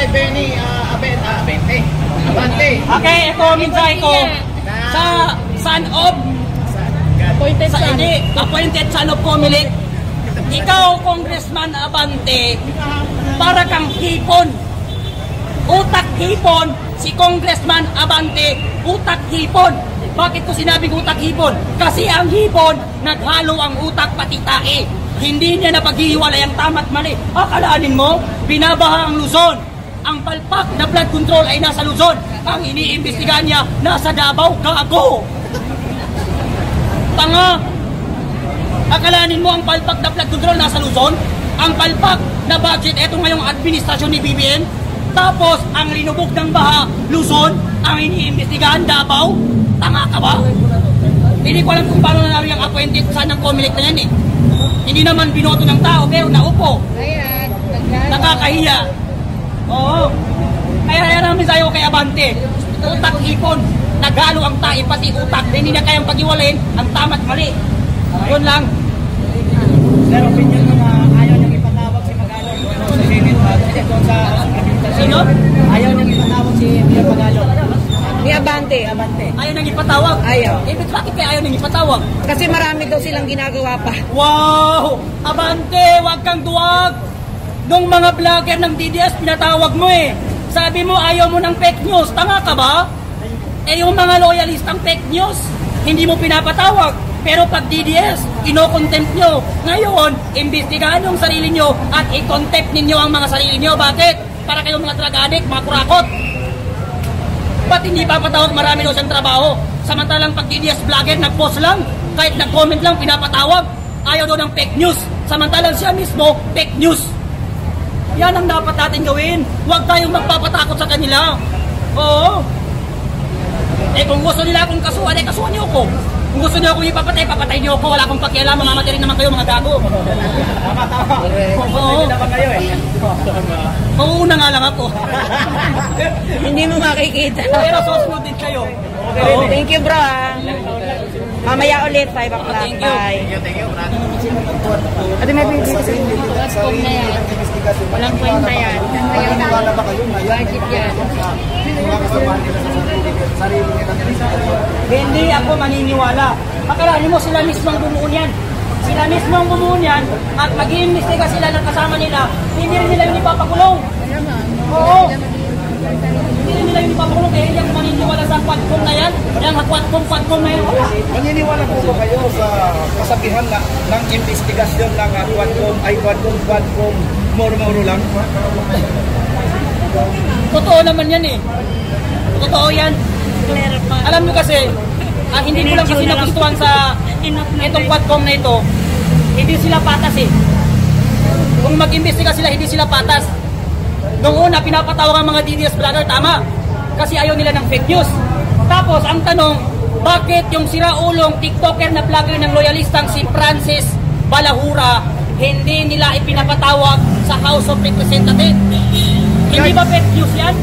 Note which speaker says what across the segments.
Speaker 1: kay Benny Abante.
Speaker 2: Okay, ito ang mensahe ko sa son of appointed son of Comelec. Ikaw, Congressman Abante, para kang hipon. Utak hipon. Si Congressman Abante, utak hipon. Bakit ko sinabing utak hipon? Kasi ang hipon, naghalo ang utak pati tae. Hindi niya napaghihiwalay ang tama't mali. Akalanin mo, binabaha ang Luzon. Ang palpak na flood control ay nasa Luzon. Ang iniimbestigahan niya, nasa Davao. Gago! Tanga! Akalanin mo ang palpak na flood control nasa Luzon? Ang palpak na budget, eto ngayong administrasyon ni BBM. Tapos, ang linubog ng baha, Luzon, ang iniimbestigahan, Davao. Tanga ka ba? Hindi ko alam kung paano nangyari ang appointed son ng Comelec na yan eh. Hindi naman binoto ng tao, pero naupo. Nakakahiya. Oo. Kaya namin sa'yo kay Abante. Utak hipon. Naghalo ang tae, pati utak. Hindi na kayang pag-iwalayin ang tama't mali. Yun lang.
Speaker 3: Sir, opinion mo na ayaw niyang ipatawag si Magalong sa Senate sa
Speaker 2: Sino?
Speaker 3: Ayaw niyang ipatawag si Mayor Magalong.
Speaker 4: Ni Abante.
Speaker 2: Ayaw nang ipatawag?
Speaker 4: Ayaw.
Speaker 2: Bakit kaya ayaw nang ipatawag?
Speaker 4: Kasi marami daw silang ginagawa pa.
Speaker 2: Wow! Abante, wag kang duwag! Nung mga vlogger ng DDS, pinatawag mo eh. Sabi mo, ayaw mo ng fake news. Tanga ka ba? Eh yung mga loyalistang fake news, hindi mo pinapatawag. Pero pag DDS, ino-contempt nyo. Ngayon, imbestigahan yung sarili nyo at i-contempt ninyo ang mga sarili nyo. Bakit? Para kayong mga drug addict, mga kurakot. Ba't hindi papatawag? Marami daw siyang trabaho. Samantalang pag DDS vlogger, nag-post lang. Kahit nag-comment lang, pinapatawag. Ayaw daw ng fake news. Samantalang siya mismo, fake news. Yan ang dapat natin gawin. Huwag tayong magpapatakot sa kanila. Oo. Eh kung gusto nila akong kasuhan, eh kasuhan niyo ako. Kung gusto niyo akong ipapatay, papatay niyo ako. Wala akong pakialam, mamamatay rin naman kayo mga gago.
Speaker 3: Tama.
Speaker 2: Oo.
Speaker 3: Naman kayo eh.
Speaker 2: Mauuna nga lang ako.
Speaker 4: Hindi mo makikita.
Speaker 2: Pero susunod din kayo.
Speaker 4: Thank you, bro. Mamaya ulit, 5 o'clock.
Speaker 2: Thank you.
Speaker 4: Bye.
Speaker 1: Thank you.
Speaker 4: Ate, may video sa
Speaker 5: Walang kwenta yan.
Speaker 1: Naniniwala ba kayo na yan?
Speaker 5: Budget yan.
Speaker 2: Hindi ako maniniwala. Akalain mo sila mismong bumuo yan. Sila mismong bumuo yan at mag-iimbestiga sila ng kasama nila. Hindi rin nila yung ipapakulong. Oo. Hindi rin nila yung ipapakulong. Kaya hindi ako maniniwala sa quadcom na yan. Yung quadcom na yan. Wala.
Speaker 1: Maniniwala po ba kayo sa kasabihan na ng investigasyon ng quadcom, moro-moro lang?
Speaker 2: Totoo naman yan eh. Totoo yan. Alam nyo kasi, hindi ko lang kasi nagustuhan sa itong quadcom na ito, hindi sila patas eh. Kung mag-imbestiga sila, hindi sila patas. Noong una, pinapatawag ang mga DDS vlogger, tama. Kasi ayaw nila ng fake news. Tapos, ang tanong, bakit yung siraulong TikToker na vlogger ng loyalistang si Francis Balahura, hindi nila ipinapatawag sa House of Representatives? Hindi ba fake news yan?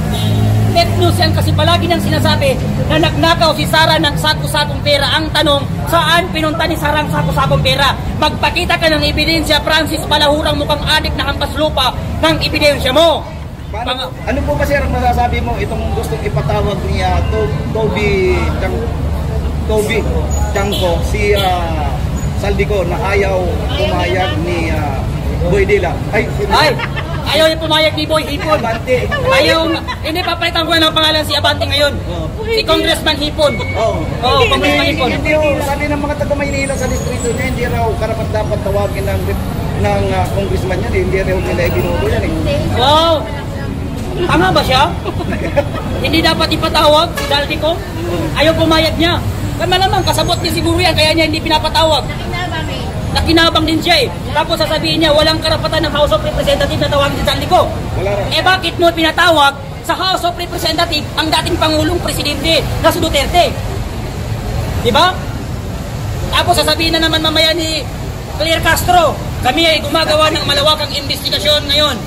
Speaker 2: Fake news yan kasi palagi nang sinasabi na nagnakaw si Sara ng sako-sakong pera. Ang tanong, saan pinunta ni Sara ang sako-sakong pera? Magpakita ka ng ebidensya, Francis Balahurang mukhang adik na hampas lupa ng ebidensya mo.
Speaker 1: Ano po ba sir ang masasabi mo itong gustong ipatawag niya Toby Chanco si Saldico na ayaw pumayag ni Boy Dila?
Speaker 2: Ayaw yung pumayag ni Boy Hipon.
Speaker 1: Abante.
Speaker 2: Ayaw, hindi papalitan ko ng pangalan si Abante ngayon. Si Congressman Hipon. Oo, Congressman Hipon.
Speaker 1: Hindi sabi ng mga taga-Maynila sa distrito niya, hindi raw karapat dapat tawagin ng congressman niya, hindi raw nila ibinuto yan eh.
Speaker 2: Wow! Tama ba siya? Hindi dapat ipatawag si Saldico? Ayaw pumayag niya. Malamang kasabot niya siguro yan, kaya niya hindi pinapatawag. Nakinabang din siya eh. Tapos sasabihin niya, walang karapatan ng House of Representatives na tawagin si Saldico. Eh bakit mo pinatawag sa House of Representatives ang dating Pangulong Presidente na si Duterte? Diba? Tapos sasabihin na naman mamaya ni Claire Castro, kami ay gumagawa ng malawakang investigasyon ngayon.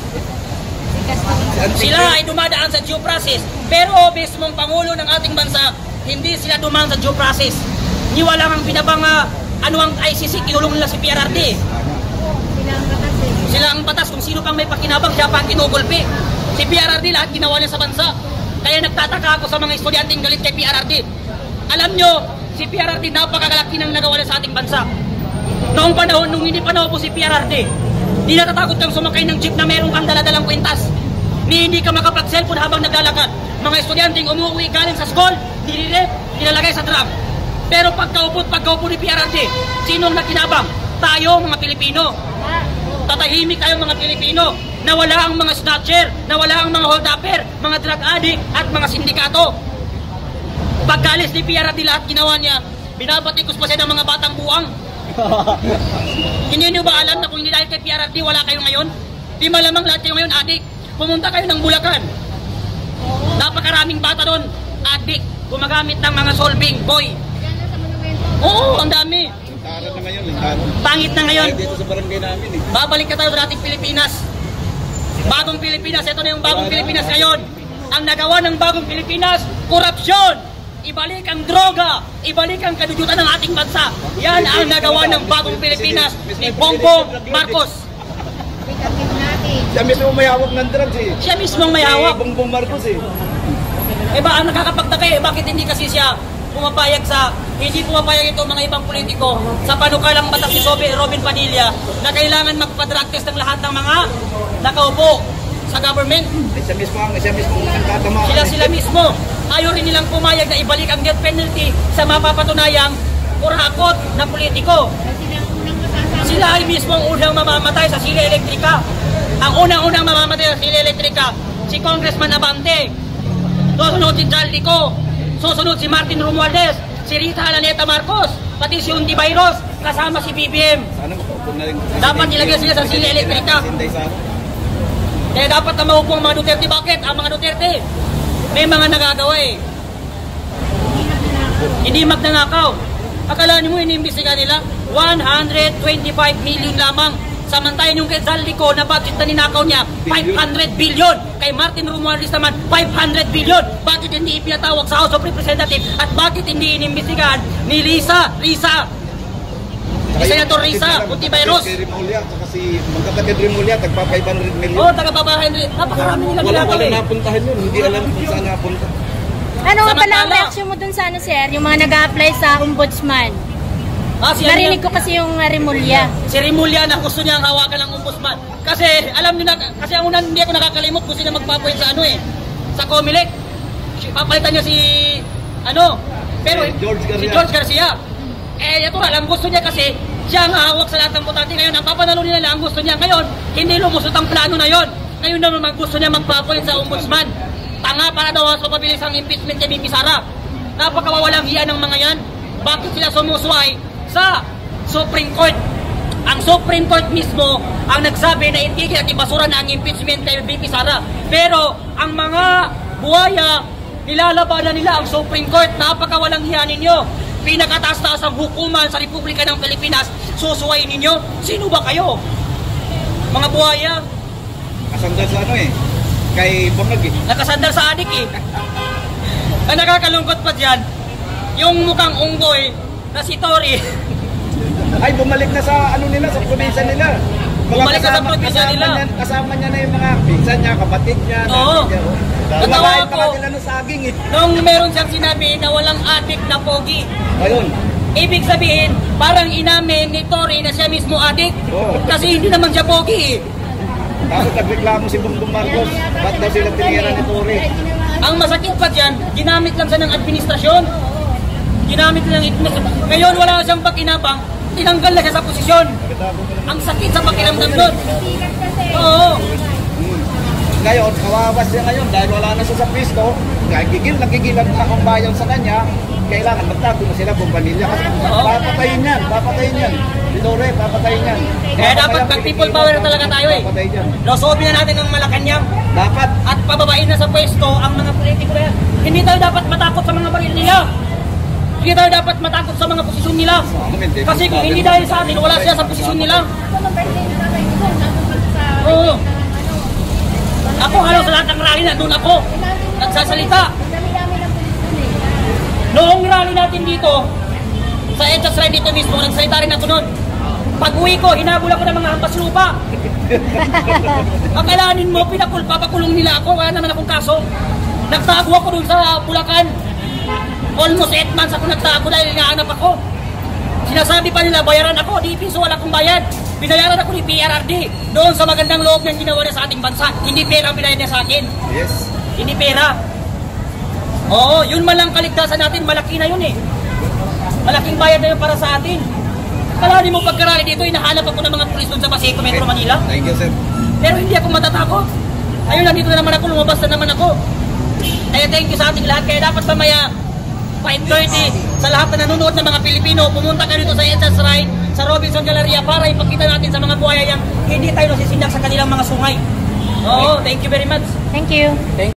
Speaker 2: Sila ay dumadaan sa due process. Pero mismong Pangulo ng ating bansa, hindi sila dumaan sa due process. Niwala ang pinabang ano ang ICC, kinulong nila si PRRD. Sila ang batas, kung sino pang may pakinabang, siya pa ang kinugulpi. Si PRRD, lahat ginawa niya sa bansa. Kaya nagtataka ako sa mga estudyanteng galit kay PRRD. Alam nyo, si PRRD napakagalaki ng nagawa niya sa ating bansa. Noong panahon, nung hindi panahon po si PRRD, di natatakot kang sumakay ng jeep na meron kang daladalang kwintas. Hindi ka makapag-cellphone habang naglalakad. Mga estudyanteng umuwi galing sa school, nililip, nilalagay sa drum. Pero pagkaupo ni PRRD, sino ang nakinabang? Tayo, mga Pilipino. Tatahimik tayo mga Pilipino. Nawala ang mga snatcher, nawala ang mga hold-upper, mga drug addict at mga sindikato. Pagkalis ni PRRD lahat ginawa niya, binabatikos pa siya ng mga batang buwang. Hindi niyo ba alam na kung hindi dahil kay PRRD wala kayo ngayon? Di malamang lahat kayo ngayon addict. Pumunta kayo ng Bulacan. Napakaraming bata doon, addict, gumagamit ng mga solving boy. Oo, ang dami.
Speaker 1: Lingkaran na ngayon, lingkaran.
Speaker 2: Pangit na ngayon.
Speaker 1: Dito sa barangay namin eh.
Speaker 2: Babalik ka tayo sa dating Pilipinas. Bagong Pilipinas, ito na yung bagong Pilipinas ngayon. Ang nagawa ng bagong Pilipinas, korupsyon. Ibalik ang droga, ibalik ang kadudutan ng ating bansa. Yan ang nagawa ng bagong Pilipinas ni Bongbong Marcos.
Speaker 1: Siya mismo may hawak ng drugs eh.
Speaker 2: Siya mismong may hawak.
Speaker 1: Bongbong Marcos eh.
Speaker 2: Eh ba, ang nakakapagtaka eh, bakit hindi kasi siya hindi pumapayag ito mga ibang politiko sa panukalang batas ni Robin Padilla na kailangan magpa-drug test ng lahat ng mga nakaupo sa government.
Speaker 1: Siya mismo ang nagtatamaan.
Speaker 2: Sila mismo. Ayaw rin nilang pumayag na ibalik ang death penalty sa mapapatunayang kurakot na politiko. Sila ay mismo ang unang mamamatay sa sila elektrika. Ang unang-unang mamamatay sa sila elektrika, si Congressman Abante. Susunod si Jaldico. Susunod si Martin Romualdez, si Rita Alaneta Marcos, pati si Undi Bayros, kasama si BBM. Dapat ilagay sila sa sila elektrika. Kaya dapat na maupo ang mga Duterte. Bakit? Ang mga Duterte, may mga nagagawa eh. Hindi magnanakaw. Akala nyo mo, inimbestiga nila, 125 million lamang. Samantayan yung kay Jaldico na budget na ninakaw niya, 500 billion. Kay Martin Romualdez naman, 500 billion. Bakit hindi ipinatawag sa House of Representatives? At bakit hindi inimbestigahan ni Senator Risa Ontiveros?
Speaker 1: Si Remulla, saka si magkakatid Remulla, tagpa 500 million.
Speaker 2: Oo, taga-babahan rin. Napakarami nila ginagawa eh.
Speaker 1: Wala napuntahan yun, hindi alam kung saan napunta.
Speaker 4: Ano nga pala ang reaksyon mo dun sa ano, sir? Yung mga nag-a-apply sa ombudsman. Narinig ko kasi yung Remulla.
Speaker 2: Si Remulla na gusto niyang hawakan ng ombudsman. Kasi alam niyo na, kasi ang unang hindi ako nakakalimot gusto niya magpapoint sa sa Comelec. Papalitan niya si pero si George Garcia. Ito lang gusto niya kasi siya ang hawak sa lahat ng botante ngayon. Ang papanalo nila lang ang gusto niya ngayon, hindi lumusot ang plano na yon. Ngayon naman gusto niya magpapoint sa ombudsman. Tanga para daw sa pabilis ang impeachment kay Bibi Sara. Napakawawalang hiya ng mga yan. Bakit sila sumusuway sa Supreme Court? Ang Supreme Court mismo ang nagsabi na itigil at ibasura na ang impeachment kay Bibi Sara. Pero ang mga buhaya, nilalabanan nila ang Supreme Court. Napakawalang hiya ninyo. Pinakataas-taas ang hukuman sa Republika ng Pilipinas, susuwayin ninyo. Sino ba kayo? Mga buhaya.
Speaker 1: Nakasandal sa kay Bangag eh.
Speaker 2: Nakasandal sa adik eh. Ang nakakalungkot pa dyan, yung mukhang unggoy na si Tory.
Speaker 1: Ay, bumalik na sa nila, sa probinsya nila.
Speaker 2: Bumalik na sa probinsya nila.
Speaker 1: Kasama niya na yung mga pinsan niya, kapatid niya.
Speaker 2: Oo. Natawa
Speaker 1: Kumakain pa
Speaker 2: ako.
Speaker 1: nila ng saging eh.
Speaker 2: Nung meron siyang sinabi na walang adik na pogi.
Speaker 1: Ayun.
Speaker 2: Ibig sabihin, parang inamin ni Tory na siya mismo adik.
Speaker 1: Oo.
Speaker 2: Kasi hindi naman siya pogi eh.
Speaker 1: Tapos nagreklamo si Bongbong Marcos. Ba't daw sila tinigiran ni Tory?
Speaker 2: Ang masakit pa dyan, ginamit lang siya ng administrasyon. Ginamit lang ng administrasyon. Ngayon wala siyang pakinabang, tinanggal na siya sa posisyon. Ang sakit sa pakiramdam doon. Oo.
Speaker 1: Ngayon, kawawas siya ngayon dahil wala na siya sa pwesto. Nagigilan na akong bayan sa kanya. Kailangan magtago na sila kung pamilya. Kasi papatayin yan. Si Tory, papatayin yan.
Speaker 2: Kaya dapat mag-people power talaga tayo eh.
Speaker 1: Papatayin yan.
Speaker 2: Losobin na natin ang Malacanang.
Speaker 1: Dapat.
Speaker 2: At pababain na sa pwesto ang mga politiko na yan. Hindi tayo dapat matakot sa mga baril nila. Hindi tayo dapat matakot sa mga posisyon nila. Kasi kung hindi dahil sa atin, wala siya sa posisyon nila. Oo. Ako halos sa lahat ng rally na doon ako nagsasalita. Noong rally natin dito, sa Edges Ride dito mismo, nagsalita rin ako noon. Pag-uwi ko, hinabol ako ng mga hampas lupa. Akalanin mo, papakulong nila ako, wala naman akong kaso. Nagtago ako dun sa Bulacan. Almost 8 months ako nagtago dahil hinahanap ako. Sinasabi pa nila, bayaran ako, di piso wala akong bayad. Binayaran ako ni PRRD doon sa magandang loob ng ginawa niya sa ating bansa. Hindi pera ang binayad niya sa akin.
Speaker 1: Yes.
Speaker 2: Hindi pera. Oo, yun man lang kaligtasan natin, malaki na yun eh. Malaking bayad na yun para sa atin. Kalani mo pagkarali dito, hinahanap ako ng mga pulis doon sa Paseco, Metro Manila.
Speaker 1: Thank you, sir.
Speaker 2: Pero hindi ako matatakot. Ayun, nandito na naman ako, lumabas na naman ako. Kaya thank you sa ating lahat. Kaya dapat mamaya 5:30 sa lahat na nanonood ng mga Pilipino, pumunta kayo dito sa EDSA Shrine, sa Robinson Galleria para ipakita natin sa mga buhaya yang hindi tayo nasisindak sa kanilang mga sungay. Oo, thank you very much.
Speaker 4: Thank you.